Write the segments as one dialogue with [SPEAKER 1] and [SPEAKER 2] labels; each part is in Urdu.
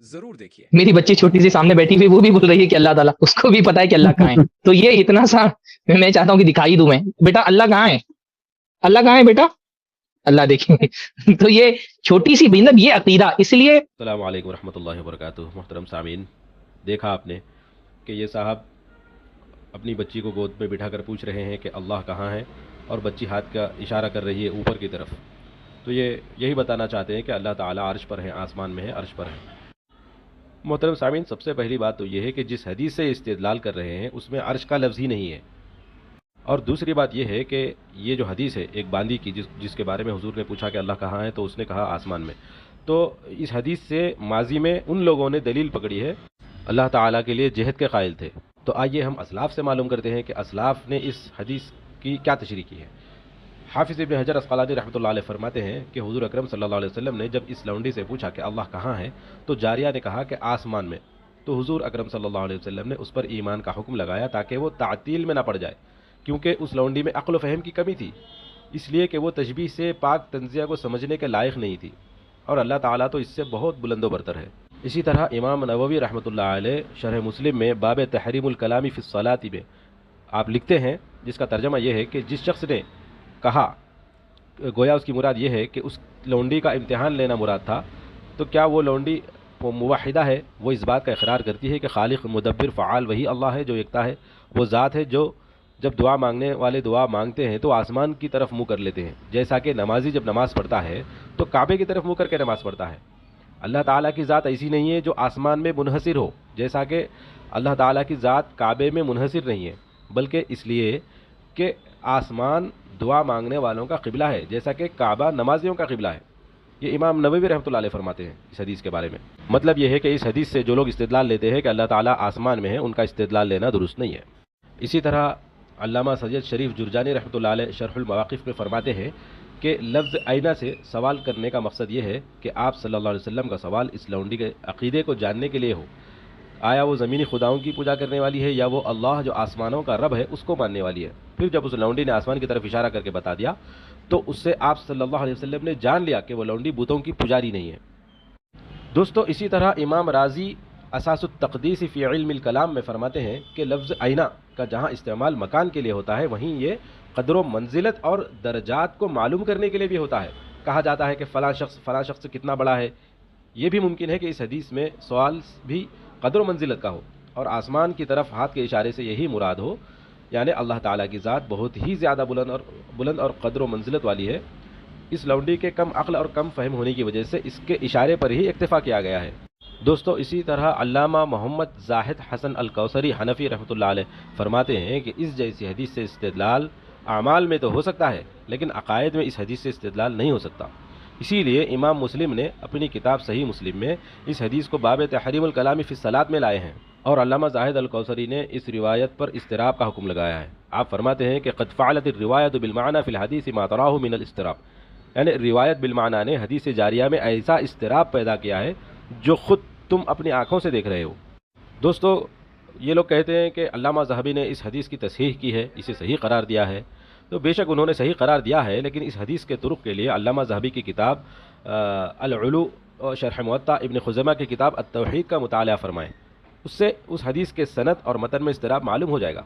[SPEAKER 1] ضرور دیکھیے.
[SPEAKER 2] میری بچی چھوٹی سی سامنے بیٹھی ہوئی وہ بھی بول رہی ہے کہ اللہ تعالیٰ، اس کو بھی پتا ہے کہ اللہ کہاں ہے. تو یہ اتنا سا میں چاہتا ہوں کہ دکھائی دوں میں، بیٹا اللہ کہاں ہے، اللہ کہاں ہے بیٹا، اللہ دیکھیں گے. تو یہ چھوٹی سی مطلب یہ عقیدہ. اس لیے
[SPEAKER 3] السلام علیکم ورحمۃ اللہ وبرکاتہ. محترم سامعین، دیکھا آپ نے کہ یہ صاحب اپنی بچی کو گود میں بٹھا کر پوچھ رہے ہیں کہ اللہ کہاں ہے، اور بچی ہاتھ کا اشارہ کر رہی ہے اوپر کی طرف. تو یہی بتانا چاہتے ہیں کہ اللہ تعالیٰ عرش پر ہیں، آسمان میں ہے، عرش پر ہے. محترم سامعین، سب سے پہلی بات تو یہ ہے کہ جس حدیث سے استدلال کر رہے ہیں اس میں عرش کا لفظ ہی نہیں ہے. اور دوسری بات یہ ہے کہ یہ جو حدیث ہے ایک باندی کی، جس کے بارے میں حضور نے پوچھا کہ اللہ کہاں ہے، تو اس نے کہا آسمان میں. تو اس حدیث سے ماضی میں ان لوگوں نے دلیل پکڑی ہے اللہ تعالیٰ کے لیے جہد کے قائل تھے. تو آئیے ہم اسلاف سے معلوم کرتے ہیں کہ اسلاف نے اس حدیث کی کیا تشریح کی ہے. حافظ ابن حجر اسقلانی رحمۃ اللہ علیہ فرماتے ہیں کہ حضور اکرم صلی اللہ علیہ وسلم نے جب اس لونڈی سے پوچھا کہ اللہ کہاں ہے، تو جاریہ نے کہا کہ آسمان میں. تو حضور اکرم صلی اللہ علیہ وسلم نے اس پر ایمان کا حکم لگایا تاکہ وہ تعطیل میں نہ پڑ جائے، کیونکہ اس لونڈی میں عقل و فہم کی کمی تھی، اس لیے کہ وہ تشبیہ سے پاک تنزیہ کو سمجھنے کے لائق نہیں تھی، اور اللہ تعالیٰ تو اس سے بہت بلند و برتر ہے. اسی طرح امام نووی رحمۃ اللہ علیہ شرح مسلم میں باب تحریم الکلام فی الصلاۃ میں آپ لکھتے ہیں، جس کا ترجمہ یہ ہے کہ جس شخص نے کہا، گویا اس کی مراد یہ ہے کہ اس لونڈی کا امتحان لینا مراد تھا، تو کیا وہ لونڈی موحدہ ہے؟ وہ اس بات کا اقرار کرتی ہے کہ خالق مدبر فعال وہی اللہ ہے جو یکتا ہے. وہ ذات ہے جو جب دعا مانگنے والے دعا مانگتے ہیں تو آسمان کی طرف منہ کر لیتے ہیں، جیسا کہ نمازی جب نماز پڑھتا ہے تو کعبے کی طرف منہ کر کے نماز پڑھتا ہے. اللہ تعالیٰ کی ذات ایسی نہیں ہے جو آسمان میں منحصر ہو، جیسا کہ اللہ تعالیٰ کی ذات کعبے میں منحصر نہیں ہے، بلکہ اس لیے کہ آسمان دعا مانگنے والوں کا قبلہ ہے، جیسا کہ کعبہ نمازیوں کا قبلہ ہے. یہ امام نووی رحمۃ اللہ علیہ فرماتے ہیں اس حدیث کے بارے میں. مطلب یہ ہے کہ اس حدیث سے جو لوگ استدلال لیتے ہیں کہ اللہ تعالیٰ آسمان میں ہے، ان کا استدلال لینا درست نہیں ہے. اسی طرح علامہ سید شریف جرجانی رحمۃ اللہ علیہ شرح المواقف میں فرماتے ہیں کہ لفظ آئینہ سے سوال کرنے کا مقصد یہ ہے کہ آپ صلی اللہ علیہ وسلم کا سوال اس لونڈی کے عقیدے کو جاننے کے لیے ہو. آیا وہ زمینی خداؤں کی پوجا کرنے والی ہے یا وہ اللہ جو آسمانوں کا رب ہے اس کو ماننے والی ہے؟ پھر جب اس لونڈی نے آسمان کی طرف اشارہ کر کے بتا دیا تو اس سے آپ صلی اللہ علیہ وسلم نے جان لیا کہ وہ لونڈی بتوں کی پجاری نہیں ہے. دوستو، اسی طرح امام رازی اساس التقدیس فی علم الکلام میں فرماتے ہیں کہ لفظ آئینہ کا جہاں استعمال مکان کے لیے ہوتا ہے، وہیں یہ قدر و منزلت اور درجات کو معلوم کرنے کے لیے بھی ہوتا ہے. کہا جاتا ہے کہ فلاں شخص کتنا بڑا ہے. یہ بھی ممکن ہے کہ اس حدیث میں سوال بھی قدر و منزلت کا ہو اور آسمان کی طرف ہاتھ کے اشارے سے یہی مراد ہو، یعنی اللہ تعالیٰ کی ذات بہت ہی زیادہ بلند اور قدر و منزلت والی ہے. اس لونڈی کے کم عقل اور کم فہم ہونے کی وجہ سے اس کے اشارے پر ہی اکتفا کیا گیا ہے. دوستو، اسی طرح علامہ محمد زاہد حسن الکوثری حنفی رحمۃ اللہ علیہ فرماتے ہیں کہ اس جیسی حدیث سے استدلال اعمال میں تو ہو سکتا ہے، لیکن عقائد میں اس حدیث سے استدلال نہیں ہو سکتا. اسی لیے امام مسلم نے اپنی کتاب صحیح مسلم میں اس حدیث کو باب تحریم الکلام فی الصلاۃ میں لائے ہیں، اور علامہ زاہد الکوثری نے اس روایت پر اضطراب کا حکم لگایا ہے. آپ فرماتے ہیں کہ قد فعلت الروایت بالمعنى فی الحدیث ما تراه من الاضطراب، یعنی روایت بالمعنی نے حدیث جاریہ میں ایسا اضطراب پیدا کیا ہے جو خود تم اپنی آنکھوں سے دیکھ رہے ہو. دوستو، یہ لوگ کہتے ہیں کہ علامہ ذہبی نے اس حدیث کی تصحیح کی ہے، اسے صحیح قرار دیا ہے. تو بے شک انہوں نے صحیح قرار دیا ہے، لیکن اس حدیث کے طرق کے لیے علامہ ذہبی کی کتاب العلو اور شرح موطا، ابن خزیمہ کی کتاب التوحید کا مطالعہ فرمائیں. اس سے اس حدیث کے سند اور متن میں اضطراب معلوم ہو جائے گا.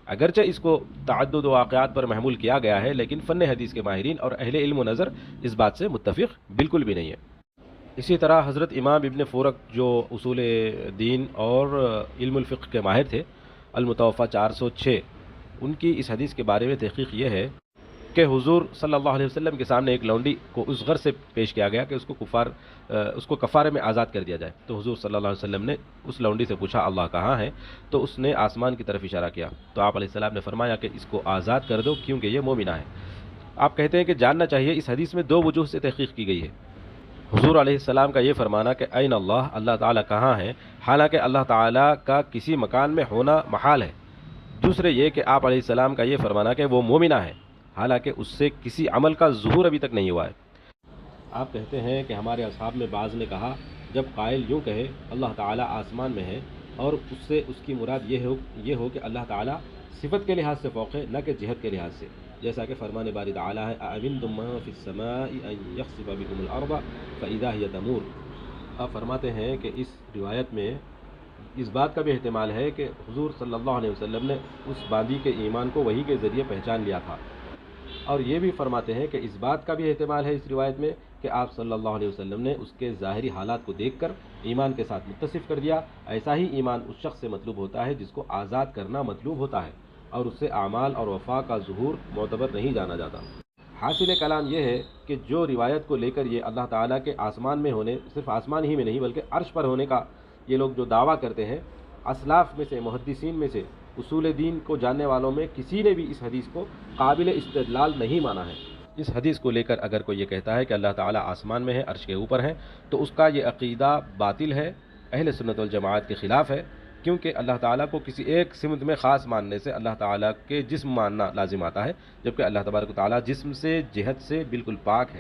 [SPEAKER 3] اگرچہ اس کو تعدد واقعات پر محمول کیا گیا ہے، لیکن فن حدیث کے ماہرین اور اہل علم و نظر اس بات سے متفق بالکل بھی نہیں ہے. اسی طرح حضرت امام ابن فورک جو اصول دین اور علم الفقہ کے ماہر تھے، المتوفہ 406، ان کی اس حدیث کے بارے میں تحقیق یہ ہے کہ حضور صلی اللہ علیہ وسلم کے سامنے ایک لونڈی کو اس غرض سے پیش کیا گیا کہ اس کو کفارے میں آزاد کر دیا جائے. تو حضور صلی اللہ علیہ وسلم نے اس لونڈی سے پوچھا اللہ کہاں ہے، تو اس نے آسمان کی طرف اشارہ کیا. تو آپ علیہ السلام نے فرمایا کہ اس کو آزاد کر دو کیونکہ یہ مومنہ ہے. آپ کہتے ہیں کہ جاننا چاہیے اس حدیث میں دو وجوہ سے تحقیق کی گئی ہے. حضور علیہ السلام کا یہ فرمانا کہ این اللہ، اللہ تعالیٰ کہاں ہے، حالانکہ اللہ تعالیٰ کا کسی مکان میں ہونا محال ہے. دوسرے یہ کہ آپ علیہ السلام کا یہ فرمانا کہ وہ مومنہ ہے، حالانکہ اس سے کسی عمل کا ظہور ابھی تک نہیں ہوا ہے. آپ کہتے ہیں کہ ہمارے اصحاب میں بعض نے کہا جب قائل یوں کہے اللہ تعالیٰ آسمان میں ہے اور اس سے اس کی مراد یہ ہو کہ اللہ تعالیٰ صفت کے لحاظ سے فوق ہے، نہ کہ جہت کے لحاظ سے، جیسا کہ فرمان باری تعالیٰ ہے اَأَمِنْتُم مَّن فِي السَّمَاءِ أَن يَخْسِفَ بِكُمُ الْأَرْضَ فَإِذَا هِيَ تَمُورُ. آپ فرماتے ہیں کہ اس روایت میں اس بات کا بھی احتمال ہے کہ حضور صلی اللہ علیہ وسلم نے اس باندی کے ایمان کو وحی کے ذریعے پہچان لیا تھا، اور یہ بھی فرماتے ہیں کہ اس بات کا بھی احتمال ہے اس روایت میں کہ آپ صلی اللہ علیہ وسلم نے اس کے ظاہری حالات کو دیکھ کر ایمان کے ساتھ متصف کر دیا۔ ایسا ہی ایمان اس شخص سے مطلوب ہوتا ہے جس کو آزاد کرنا مطلوب ہوتا ہے، اور اس سے اعمال اور وفا کا ظہور معتبر نہیں جانا جاتا۔ حاصل کلام یہ ہے کہ جو روایت کو لے کر یہ اللہ تعالیٰ کے آسمان میں ہونے، صرف آسمان ہی میں نہیں بلکہ عرش پر ہونے کا یہ لوگ جو دعویٰ کرتے ہیں، اسلاف میں سے، محدثین میں سے، اصول دین کو جاننے والوں میں کسی نے بھی اس حدیث کو قابل استدلال نہیں مانا ہے۔ اس حدیث کو لے کر اگر کوئی یہ کہتا ہے کہ اللہ تعالیٰ آسمان میں ہے، عرش کے اوپر ہے، تو اس کا یہ عقیدہ باطل ہے، اہل سنت والجماعت کے خلاف ہے، کیونکہ اللہ تعالیٰ کو کسی ایک سمت میں خاص ماننے سے اللہ تعالیٰ کے جسم ماننا لازم آتا ہے، جبکہ اللہ تبارک و تعالیٰ جسم سے، جہت سے بالکل پاک ہے۔